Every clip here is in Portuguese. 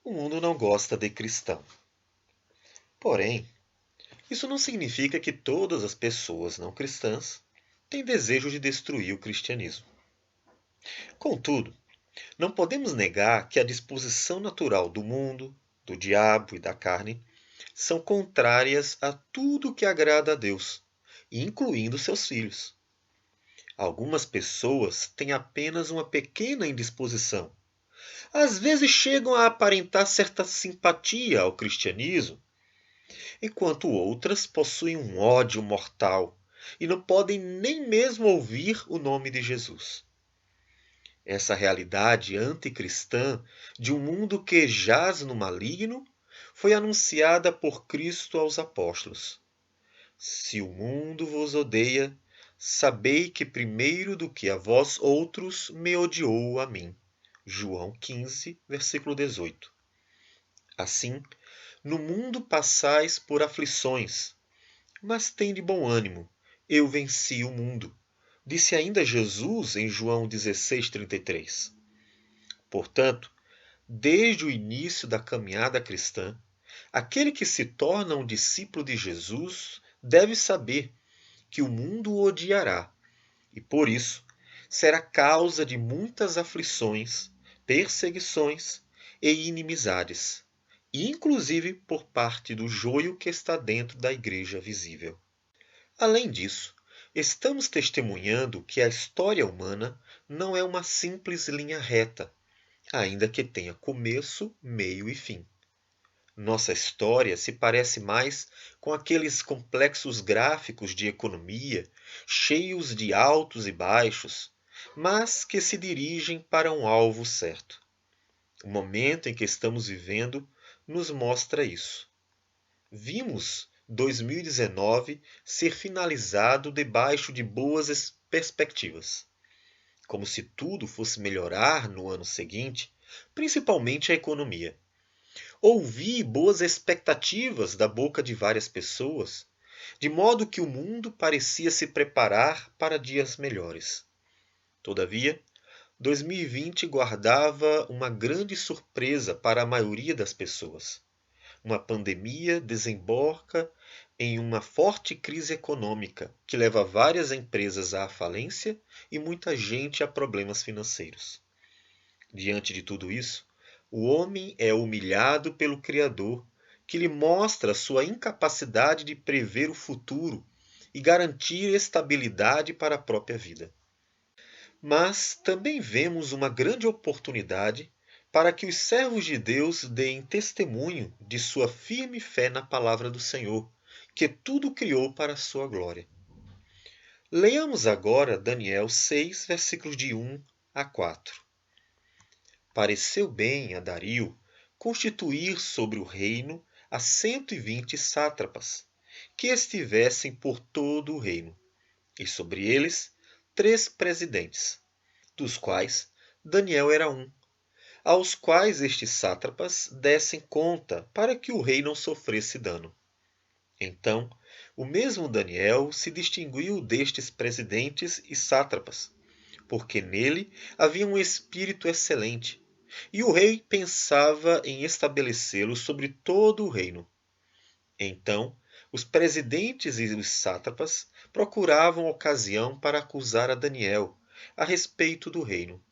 O mundo não gosta de cristão. Porém, isso não significa que todas as pessoas não cristãs têm desejo de destruir o cristianismo. Contudo, não podemos negar que a disposição natural do mundo, do diabo e da carne são contrárias a tudo que agrada a Deus, incluindo seus filhos. Algumas pessoas têm apenas uma pequena indisposição. Às vezes chegam a aparentar certa simpatia ao cristianismo, enquanto outras possuem um ódio mortal e não podem nem mesmo ouvir o nome de Jesus. Essa realidade anticristã de um mundo que jaz no maligno foi anunciada por Cristo aos apóstolos. Se o mundo vos odeia, sabei que primeiro do que a vós outros me odiou a mim. João 15, versículo 18. Assim, no mundo passais por aflições, mas tende bom ânimo, eu venci o mundo. Disse ainda Jesus em João 16:33. Portanto, desde o início da caminhada cristã, aquele que se torna um discípulo de Jesus deve saber que o mundo o odiará e, por isso, será causa de muitas aflições, perseguições e inimizades, inclusive por parte do joio que está dentro da igreja visível. Além disso, estamos testemunhando que a história humana não é uma simples linha reta, ainda que tenha começo, meio e fim. Nossa história se parece mais com aqueles complexos gráficos de economia, cheios de altos e baixos, mas que se dirigem para um alvo certo. O momento em que estamos vivendo nos mostra isso. Vimos 2019 ser finalizado debaixo de boas perspectivas, como se tudo fosse melhorar no ano seguinte, principalmente a economia. Ouvi boas expectativas da boca de várias pessoas, de modo que o mundo parecia se preparar para dias melhores. Todavia, 2020 guardava uma grande surpresa para a maioria das pessoas. Uma pandemia desemboca em uma forte crise econômica que leva várias empresas à falência e muita gente a problemas financeiros. Diante de tudo isso, o homem é humilhado pelo Criador, que lhe mostra sua incapacidade de prever o futuro e garantir estabilidade para a própria vida. Mas também vemos uma grande oportunidade para que os servos de Deus deem testemunho de sua firme fé na palavra do Senhor, que tudo criou para a sua glória. Leamos agora Daniel 6, versículos de 1 a 4. Pareceu bem a Dario constituir sobre o reino a 120 sátrapas, que estivessem por todo o reino, e sobre eles 3 presidentes, dos quais Daniel era um, aos quais estes sátrapas dessem conta para que o rei não sofresse dano. Então, o mesmo Daniel se distinguiu destes presidentes e sátrapas, porque nele havia um espírito excelente, e o rei pensava em estabelecê-lo sobre todo o reino. Então, os presidentes e os sátrapas procuravam ocasião para acusar a Daniel a respeito do reino,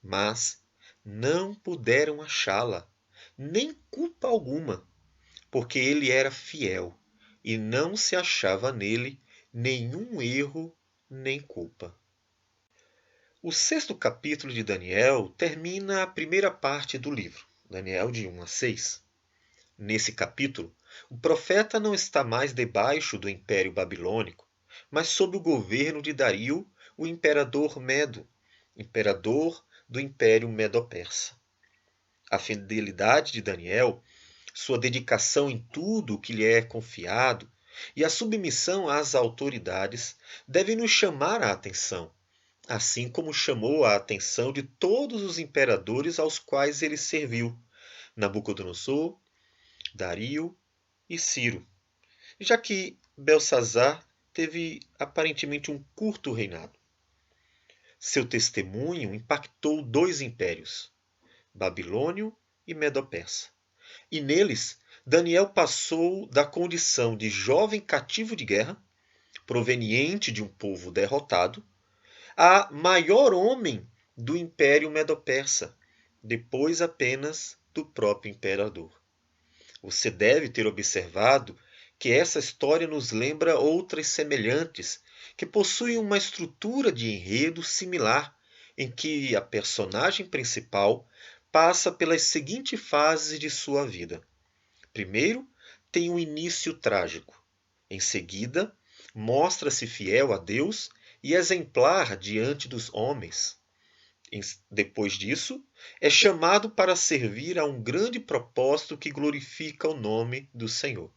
mas não puderam achá-la, nem culpa alguma, porque ele era fiel e não se achava nele nenhum erro nem culpa. O sexto capítulo de Daniel termina a primeira parte do livro, Daniel de 1 a 6. Nesse capítulo, o profeta não está mais debaixo do Império Babilônico, mas sob o governo de Dario, o imperador Medo, imperador do Império Medo-Persa. A fidelidade de Daniel, sua dedicação em tudo o que lhe é confiado e a submissão às autoridades devem nos chamar a atenção, assim como chamou a atenção de todos os imperadores aos quais ele serviu, Nabucodonosor, Dario e Ciro, já que Belsazar teve aparentemente um curto reinado. Seu testemunho impactou 2 impérios, Babilônio e Medo-Persa. E neles, Daniel passou da condição de jovem cativo de guerra, proveniente de um povo derrotado, a maior homem do Império Medo-Persa, depois apenas do próprio imperador. Você deve ter observado que essa história nos lembra outras semelhantes, que possuem uma estrutura de enredo similar, em que a personagem principal passa pelas seguintes fases de sua vida. Primeiro, tem um início trágico. Em seguida, mostra-se fiel a Deus e exemplar diante dos homens. Depois disso, é chamado para servir a um grande propósito que glorifica o nome do Senhor.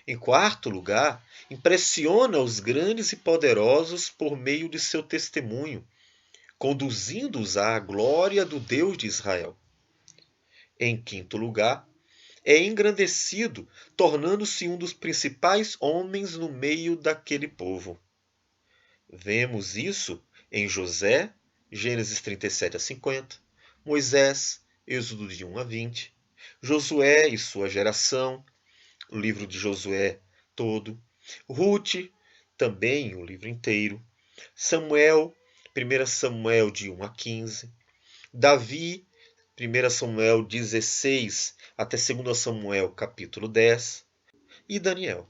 Em quarto lugar, impressiona os grandes e poderosos por meio de seu testemunho, conduzindo-os à glória do Deus de Israel. Em quinto lugar, é engrandecido, tornando-se um dos principais homens no meio daquele povo. Vemos isso em José, Gênesis 37 a 50, Moisés, Êxodo de 1 a 20, Josué e sua geração, o livro de Josué todo, Ruth, também o livro inteiro, Samuel, 1 Samuel de 1 a 15, Davi, 1 Samuel 16 até 2 Samuel capítulo 10 e Daniel.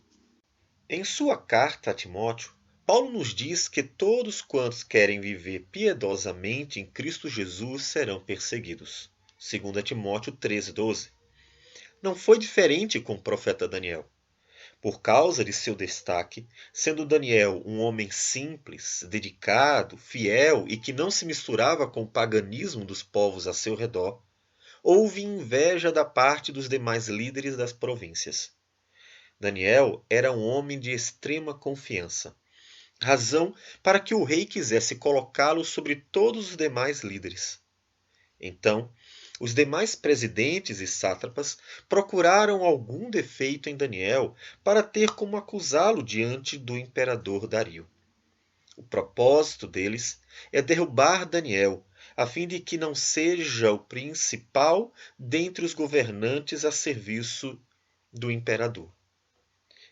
Em sua carta a Timóteo, Paulo nos diz que todos quantos querem viver piedosamente em Cristo Jesus serão perseguidos. 2 Timóteo 13:12. Não foi diferente com o profeta Daniel. Por causa de seu destaque, sendo Daniel um homem simples, dedicado, fiel e que não se misturava com o paganismo dos povos a seu redor, houve inveja da parte dos demais líderes das províncias. Daniel era um homem de extrema confiança, razão para que o rei quisesse colocá-lo sobre todos os demais líderes. Então, os demais presidentes e sátrapas procuraram algum defeito em Daniel para ter como acusá-lo diante do imperador Dario. O propósito deles é derrubar Daniel, a fim de que não seja o principal dentre os governantes a serviço do imperador.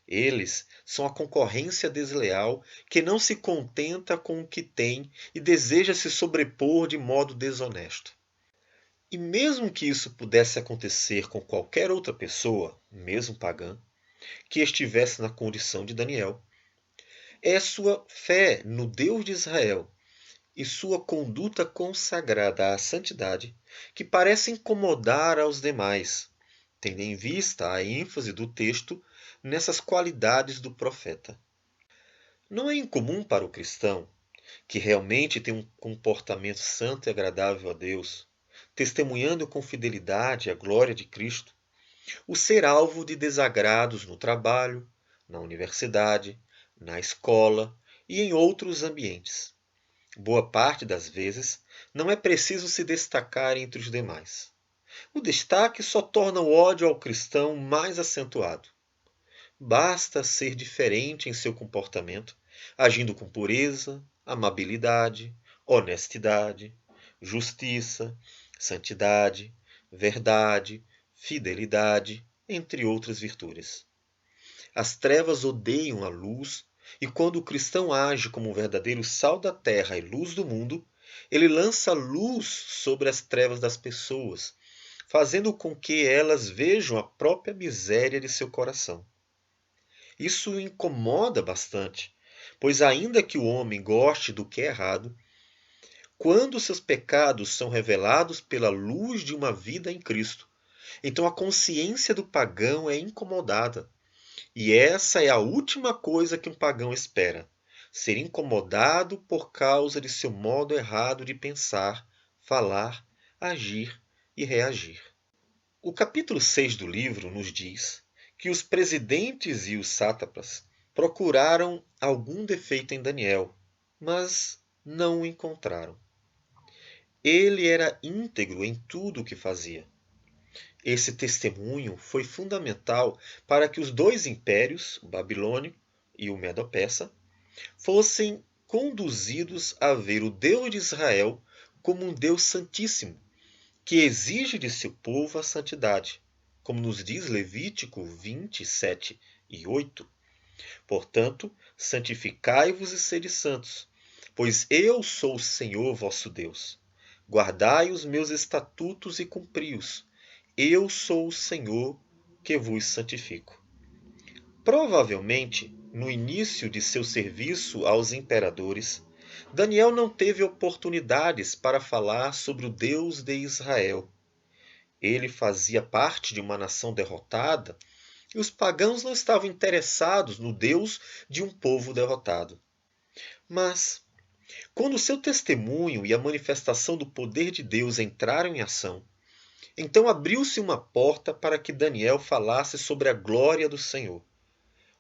Eles são a concorrência desleal que não se contenta com o que tem e deseja se sobrepor de modo desonesto. E mesmo que isso pudesse acontecer com qualquer outra pessoa, mesmo pagã, que estivesse na condição de Daniel, é sua fé no Deus de Israel e sua conduta consagrada à santidade que parece incomodar aos demais, tendo em vista a ênfase do texto nessas qualidades do profeta. Não é incomum para o cristão, que realmente tem um comportamento santo e agradável a Deus, testemunhando com fidelidade a glória de Cristo, o ser alvo de desagrados no trabalho, na universidade, na escola e em outros ambientes. Boa parte das vezes, não é preciso se destacar entre os demais. O destaque só torna o ódio ao cristão mais acentuado. Basta ser diferente em seu comportamento, agindo com pureza, amabilidade, honestidade, justiça, santidade, verdade, fidelidade, entre outras virtudes. As trevas odeiam a luz, e quando o cristão age como um verdadeiro sal da terra e luz do mundo, ele lança luz sobre as trevas das pessoas, fazendo com que elas vejam a própria miséria de seu coração. Isso incomoda bastante, pois ainda que o homem goste do que é errado, quando seus pecados são revelados pela luz de uma vida em Cristo, então a consciência do pagão é incomodada. E essa é a última coisa que um pagão espera: ser incomodado por causa de seu modo errado de pensar, falar, agir e reagir. O capítulo 6 do livro nos diz que os presidentes e os sátrapas procuraram algum defeito em Daniel, mas não o encontraram. Ele era íntegro em tudo o que fazia. Esse testemunho foi fundamental para que os dois impérios, o babilônico e o medo-persa, fossem conduzidos a ver o Deus de Israel como um Deus santíssimo, que exige de seu povo a santidade, como nos diz Levítico 27 e 8. Portanto, santificai-vos e sede santos, pois eu sou o Senhor vosso Deus. Guardai os meus estatutos e cumpri-os. Eu sou o Senhor que vos santifico. Provavelmente, no início de seu serviço aos imperadores, Daniel não teve oportunidades para falar sobre o Deus de Israel. Ele fazia parte de uma nação derrotada e os pagãos não estavam interessados no Deus de um povo derrotado. Mas, quando seu testemunho e a manifestação do poder de Deus entraram em ação, então abriu-se uma porta para que Daniel falasse sobre a glória do Senhor.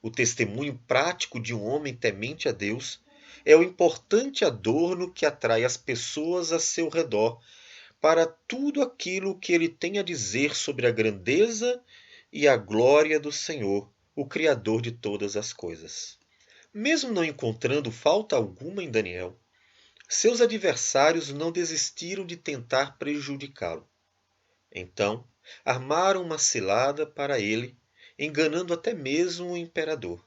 O testemunho prático de um homem temente a Deus é o importante adorno que atrai as pessoas a seu redor para tudo aquilo que ele tem a dizer sobre a grandeza e a glória do Senhor, o Criador de todas as coisas. Mesmo não encontrando falta alguma em Daniel, seus adversários não desistiram de tentar prejudicá-lo. Então, armaram uma cilada para ele, enganando até mesmo o imperador.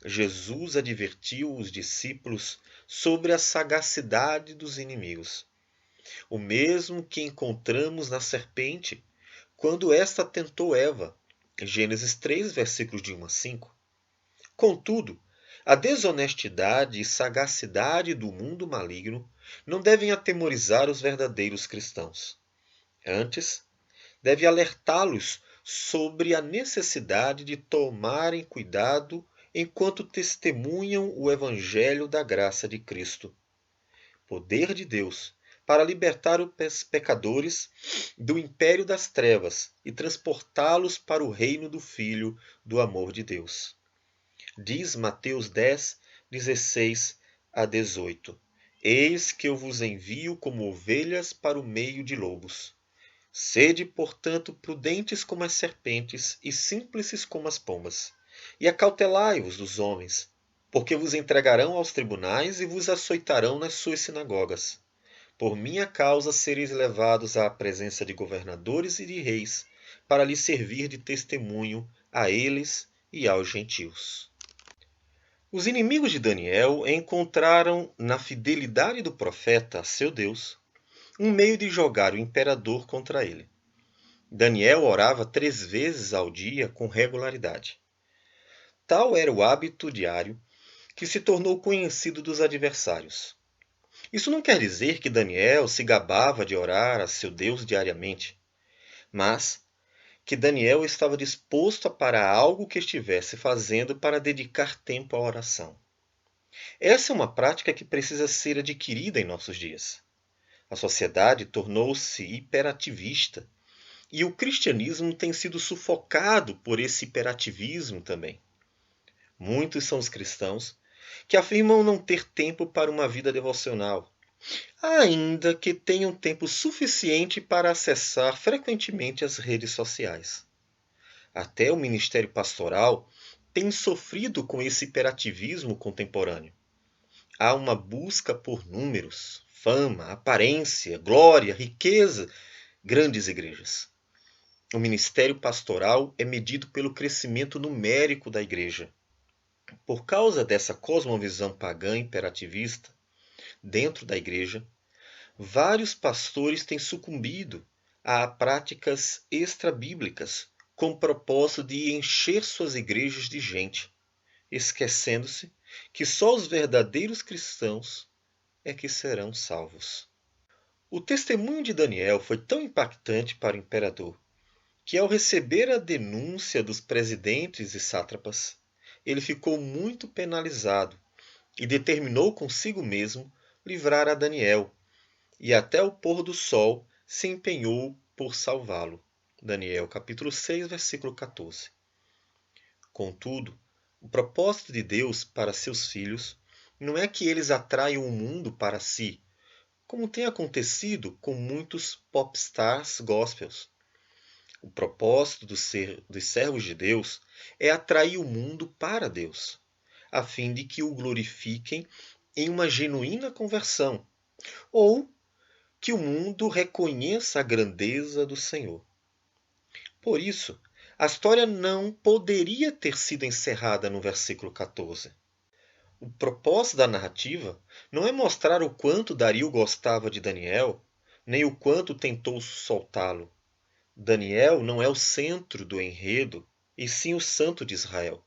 Jesus advertiu os discípulos sobre a sagacidade dos inimigos, o mesmo que encontramos na serpente, quando esta tentou Eva, Gênesis 3, versículos de 1 a 5. Contudo, a desonestidade e sagacidade do mundo maligno não devem atemorizar os verdadeiros cristãos. Antes, deve alertá-los sobre a necessidade de tomarem cuidado enquanto testemunham o Evangelho da graça de Cristo, poder de Deus, para libertar os pecadores do império das trevas e transportá-los para o reino do Filho do amor de Deus. Diz Mateus 10, 16 a 18. Eis que eu vos envio como ovelhas para o meio de lobos. Sede, portanto, prudentes como as serpentes e simples como as pombas. E acautelai-vos dos homens, porque vos entregarão aos tribunais e vos açoitarão nas suas sinagogas. Por minha causa sereis levados à presença de governadores e de reis, para lhes servir de testemunho a eles e aos gentios. Os inimigos de Daniel encontraram na fidelidade do profeta a seu Deus um meio de jogar o imperador contra ele. Daniel orava 3 vezes ao dia com regularidade. Tal era o hábito diário que se tornou conhecido dos adversários. Isso não quer dizer que Daniel se gabava de orar a seu Deus diariamente, mas que Daniel estava disposto a parar algo que estivesse fazendo para dedicar tempo à oração. Essa é uma prática que precisa ser adquirida em nossos dias. A sociedade tornou-se hiperativista e o cristianismo tem sido sufocado por esse hiperativismo também. Muitos são os cristãos que afirmam não ter tempo para uma vida devocional, ainda que tenham tempo suficiente para acessar frequentemente as redes sociais. Até o ministério pastoral tem sofrido com esse hiperativismo contemporâneo. Há uma busca por números, fama, aparência, glória, riqueza, grandes igrejas. O ministério pastoral é medido pelo crescimento numérico da igreja. Por causa dessa cosmovisão pagã imperativista, dentro da igreja, vários pastores têm sucumbido a práticas extrabíblicas com o propósito de encher suas igrejas de gente, esquecendo-se que só os verdadeiros cristãos é que serão salvos. O testemunho de Daniel foi tão impactante para o imperador que, ao receber a denúncia dos presidentes e sátrapas, ele ficou muito penalizado e determinou consigo mesmo livrar a Daniel, e até o pôr do sol se empenhou por salvá-lo. Daniel capítulo 6, versículo 14. Contudo, o propósito de Deus para seus filhos não é que eles atraiam o mundo para si, como tem acontecido com muitos popstars gospels. O propósito dos servos de Deus é atrair o mundo para Deus, a fim de que o glorifiquem em uma genuína conversão, ou que o mundo reconheça a grandeza do Senhor. Por isso, a história não poderia ter sido encerrada no versículo 14. O propósito da narrativa não é mostrar o quanto Dario gostava de Daniel, nem o quanto tentou soltá-lo. Daniel não é o centro do enredo, e sim o santo de Israel.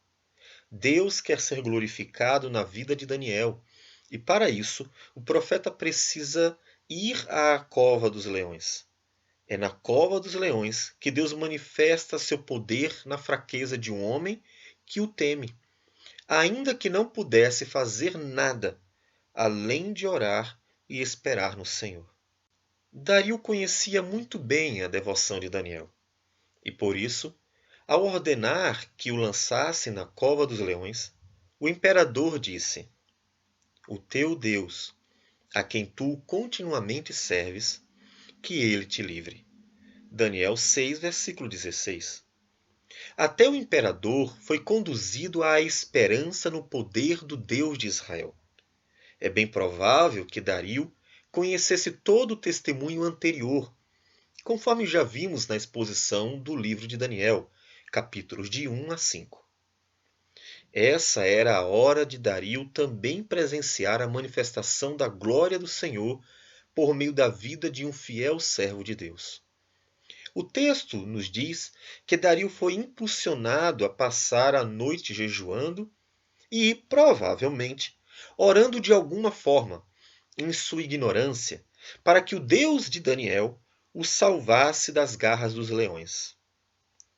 Deus quer ser glorificado na vida de Daniel, e para isso o profeta precisa ir à cova dos leões. É na cova dos leões que Deus manifesta seu poder na fraqueza de um homem que o teme, ainda que não pudesse fazer nada além de orar e esperar no Senhor. Dario conhecia muito bem a devoção de Daniel, e por isso, ao ordenar que o lançassem na cova dos leões, o imperador disse: O teu Deus, a quem tu continuamente serves, que ele te livre. Daniel 6, versículo 16. Até o imperador foi conduzido à esperança no poder do Deus de Israel. É bem provável que Dario conhecesse todo o testemunho anterior, conforme já vimos na exposição do livro de Daniel, capítulos de 1 a 5. Essa era a hora de Dario também presenciar a manifestação da glória do Senhor por meio da vida de um fiel servo de Deus. O texto nos diz que Dario foi impulsionado a passar a noite jejuando e, provavelmente, orando de alguma forma, em sua ignorância, para que o Deus de Daniel o salvasse das garras dos leões.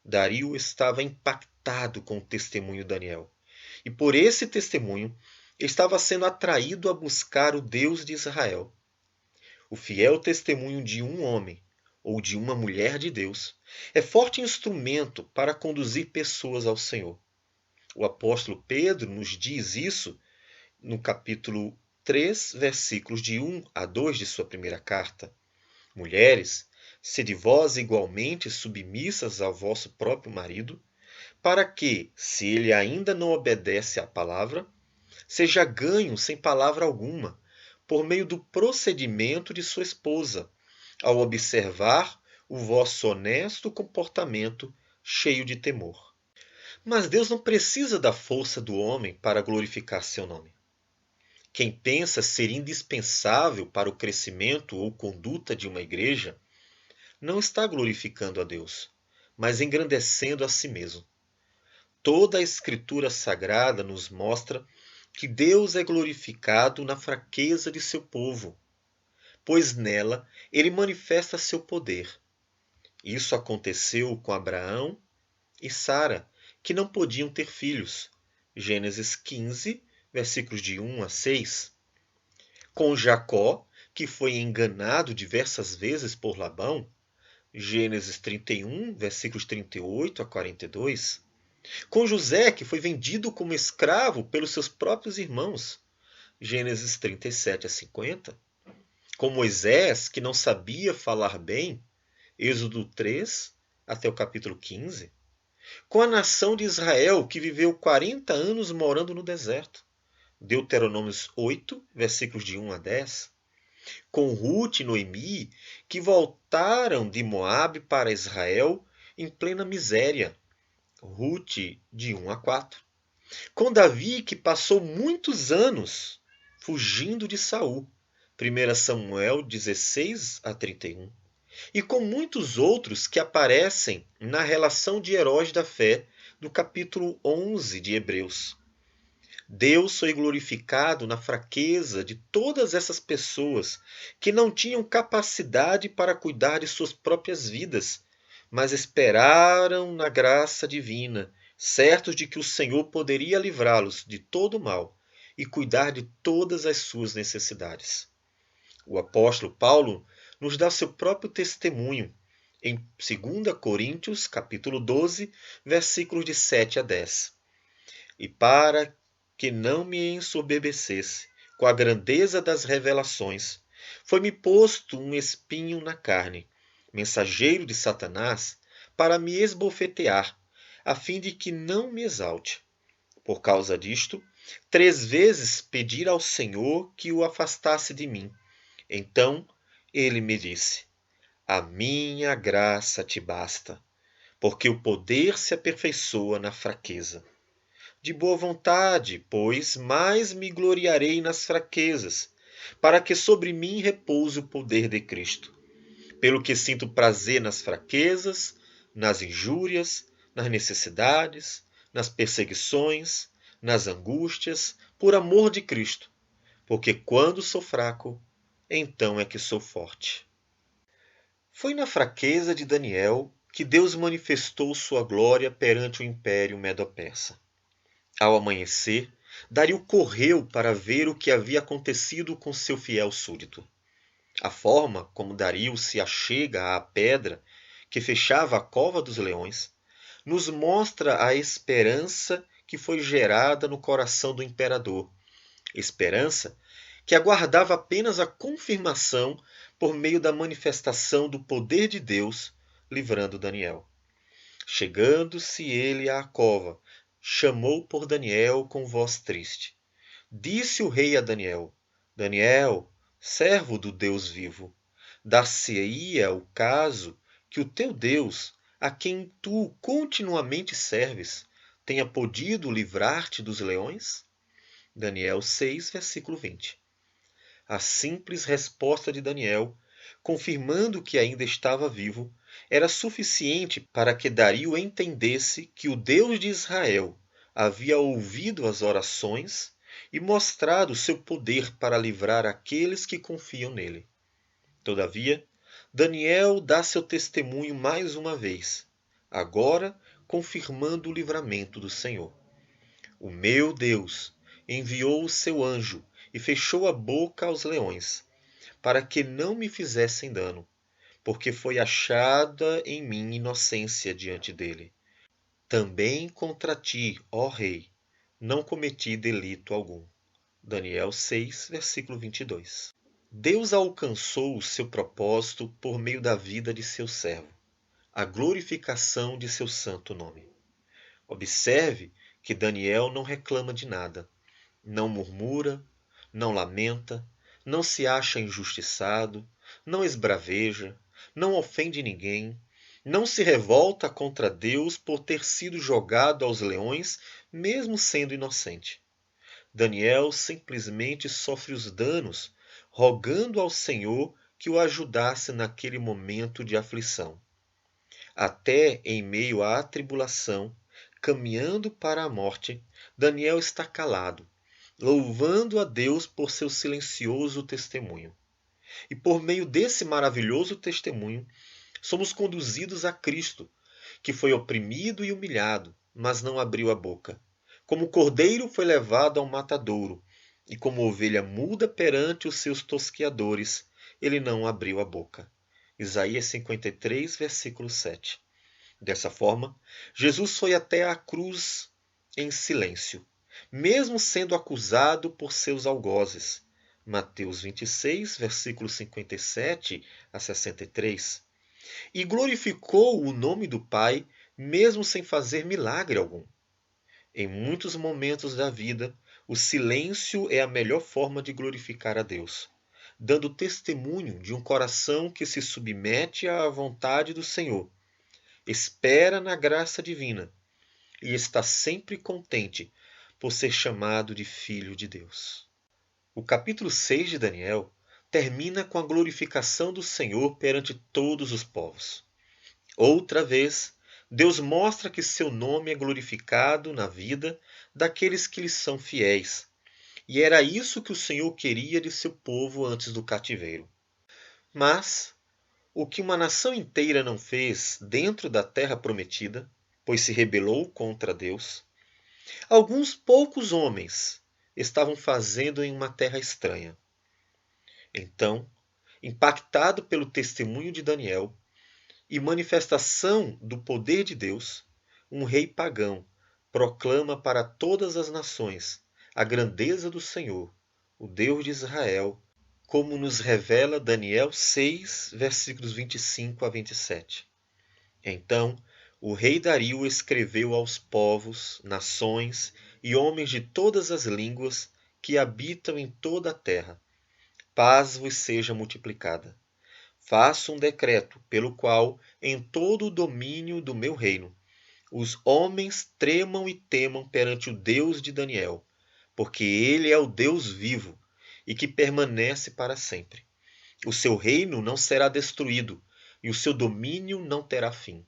Dario estava impactado com o testemunho de Daniel, e por esse testemunho estava sendo atraído a buscar o Deus de Israel. O fiel testemunho de um homem ou de uma mulher de Deus é forte instrumento para conduzir pessoas ao Senhor. O apóstolo Pedro nos diz isso no capítulo 3, versículos de 1 a 2 de sua primeira carta. Mulheres, sede vós igualmente submissas ao vosso próprio marido, para que, se ele ainda não obedece à palavra, seja ganho sem palavra alguma, por meio do procedimento de sua esposa, ao observar o vosso honesto comportamento cheio de temor. Mas Deus não precisa da força do homem para glorificar seu nome. Quem pensa ser indispensável para o crescimento ou conduta de uma igreja não está glorificando a Deus, mas engrandecendo a si mesmo. Toda a Escritura Sagrada nos mostra que Deus é glorificado na fraqueza de seu povo, pois nela ele manifesta seu poder. Isso aconteceu com Abraão e Sara, que não podiam ter filhos. Gênesis 15, versículos de 1 a 6. Com Jacó, que foi enganado diversas vezes por Labão. Gênesis 31, versículos 38 a 42. Com José, que foi vendido como escravo pelos seus próprios irmãos. Gênesis 37 a 50. Com Moisés, que não sabia falar bem. Êxodo 3 até o capítulo 15. Com a nação de Israel, que viveu 40 anos morando no deserto. Deuteronômios 8, versículos de 1 a 10. Com Ruth e Noemi, que voltaram de Moabe para Israel em plena miséria. Ruth, de 1 a 4. Com Davi, que passou muitos anos fugindo de Saul. 1 Samuel 16 a 31. E com muitos outros que aparecem na relação de heróis da fé do capítulo 11 de Hebreus. Deus foi glorificado na fraqueza de todas essas pessoas que não tinham capacidade para cuidar de suas próprias vidas, mas esperaram na graça divina, certos de que o Senhor poderia livrá-los de todo o mal e cuidar de todas as suas necessidades. O apóstolo Paulo nos dá seu próprio testemunho em 2 Coríntios, capítulo 12, versículos de 7 a 10. E para que não me ensoberbecesse com a grandeza das revelações, foi-me posto um espinho na carne, mensageiro de Satanás, para me esbofetear, a fim de que não me exalte. Por causa disto, 3 vezes pedi ao Senhor que o afastasse de mim. Então Ele me disse: A minha graça te basta, porque o poder se aperfeiçoa na fraqueza. De boa vontade, pois, mais me gloriarei nas fraquezas, para que sobre mim repouse o poder de Cristo. Pelo que sinto prazer nas fraquezas, nas injúrias, nas necessidades, nas perseguições, nas angústias, por amor de Cristo. Porque quando sou fraco, então é que sou forte. Foi na fraqueza de Daniel que Deus manifestou sua glória perante o império medo-persa. Ao amanhecer, Dario correu para ver o que havia acontecido com seu fiel súdito. A forma como Dario se achega à pedra que fechava a cova dos leões nos mostra a esperança que foi gerada no coração do imperador. Esperança que aguardava apenas a confirmação por meio da manifestação do poder de Deus, livrando Daniel. Chegando-se ele à cova, chamou por Daniel com voz triste. Disse o rei a Daniel: Daniel, servo do Deus vivo, dar-se-ia o caso que o teu Deus, a quem tu continuamente serves, tenha podido livrar-te dos leões? Daniel 6, versículo 20. A simples resposta de Daniel, confirmando que ainda estava vivo, era suficiente para que Dario entendesse que o Deus de Israel havia ouvido as orações e mostrado seu poder para livrar aqueles que confiam nele. Todavia, Daniel dá seu testemunho mais uma vez, agora confirmando o livramento do Senhor. O meu Deus enviou o seu anjo e fechou a boca aos leões, para que não me fizessem dano, porque foi achada em mim inocência diante dele. Também contra ti, ó rei, não cometi delito algum. Daniel 6, versículo 22. Deus alcançou o seu propósito por meio da vida de seu servo, a glorificação de seu santo nome. Observe que Daniel não reclama de nada, não murmura, não lamenta, não se acha injustiçado, não esbraveja, não ofende ninguém, não se revolta contra Deus por ter sido jogado aos leões, mesmo sendo inocente. Daniel simplesmente sofre os danos, rogando ao Senhor que o ajudasse naquele momento de aflição. Até em meio à tribulação, caminhando para a morte, Daniel está calado, louvando a Deus por seu silencioso testemunho. E por meio desse maravilhoso testemunho, somos conduzidos a Cristo, que foi oprimido e humilhado, mas não abriu a boca. Como cordeiro foi levado ao matadouro, e como ovelha muda perante os seus tosqueadores, ele não abriu a boca. Isaías 53, versículo 7. Dessa forma, Jesus foi até a cruz em silêncio, mesmo sendo acusado por seus algozes. Mateus 26, versículos 57 a 63. E glorificou o nome do Pai, mesmo sem fazer milagre algum. Em muitos momentos da vida, o silêncio é a melhor forma de glorificar a Deus, dando testemunho de um coração que se submete à vontade do Senhor, espera na graça divina e está sempre contente por ser chamado de filho de Deus. O capítulo 6 de Daniel termina com a glorificação do Senhor perante todos os povos. Outra vez, Deus mostra que seu nome é glorificado na vida daqueles que lhe são fiéis. E era isso que o Senhor queria de seu povo antes do cativeiro. Mas o que uma nação inteira não fez dentro da terra prometida, pois se rebelou contra Deus, alguns poucos homens estavam fazendo em uma terra estranha. Então, impactado pelo testemunho de Daniel e manifestação do poder de Deus, um rei pagão proclama para todas as nações a grandeza do Senhor, o Deus de Israel, como nos revela Daniel 6, versículos 25 a 27. Então, o rei Dario escreveu aos povos, nações e homens de todas as línguas que habitam em toda a terra: Paz vos seja multiplicada. Faço um decreto pelo qual, em todo o domínio do meu reino, os homens tremam e temam perante o Deus de Daniel, porque ele é o Deus vivo e que permanece para sempre. O seu reino não será destruído e o seu domínio não terá fim.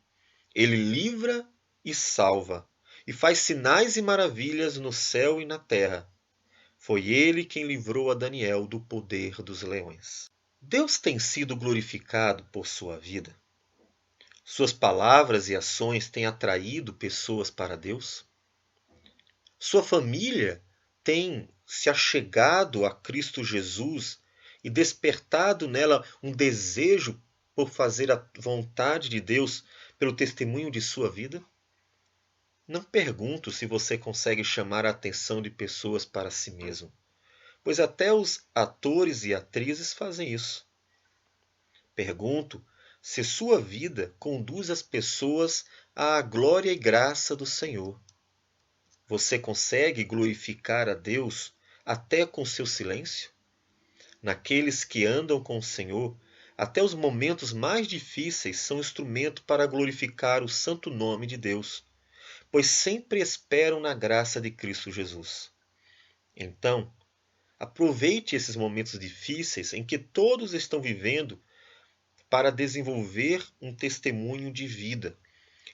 Ele livra e salva, e faz sinais e maravilhas no céu e na terra. Foi ele quem livrou a Daniel do poder dos leões. Deus tem sido glorificado por sua vida? Suas palavras e ações têm atraído pessoas para Deus? Sua família tem se achegado a Cristo Jesus e despertado nela um desejo por fazer a vontade de Deus pelo testemunho de sua vida? Não pergunto se você consegue chamar a atenção de pessoas para si mesmo, pois até os atores e atrizes fazem isso. Pergunto se sua vida conduz as pessoas à glória e graça do Senhor. Você consegue glorificar a Deus até com seu silêncio? Naqueles que andam com o Senhor, até os momentos mais difíceis são instrumento para glorificar o santo nome de Deus, pois sempre esperam na graça de Cristo Jesus. Então, aproveite esses momentos difíceis em que todos estão vivendo para desenvolver um testemunho de vida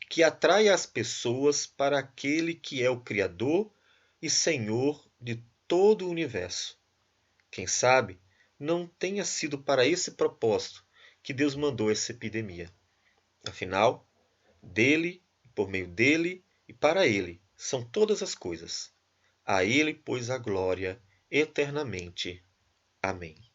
que atrai as pessoas para aquele que é o Criador e Senhor de todo o universo. Quem sabe não tenha sido para esse propósito que Deus mandou essa epidemia. Afinal, dele, por meio dele e para ele são todas as coisas. A ele, pois, a glória eternamente. Amém.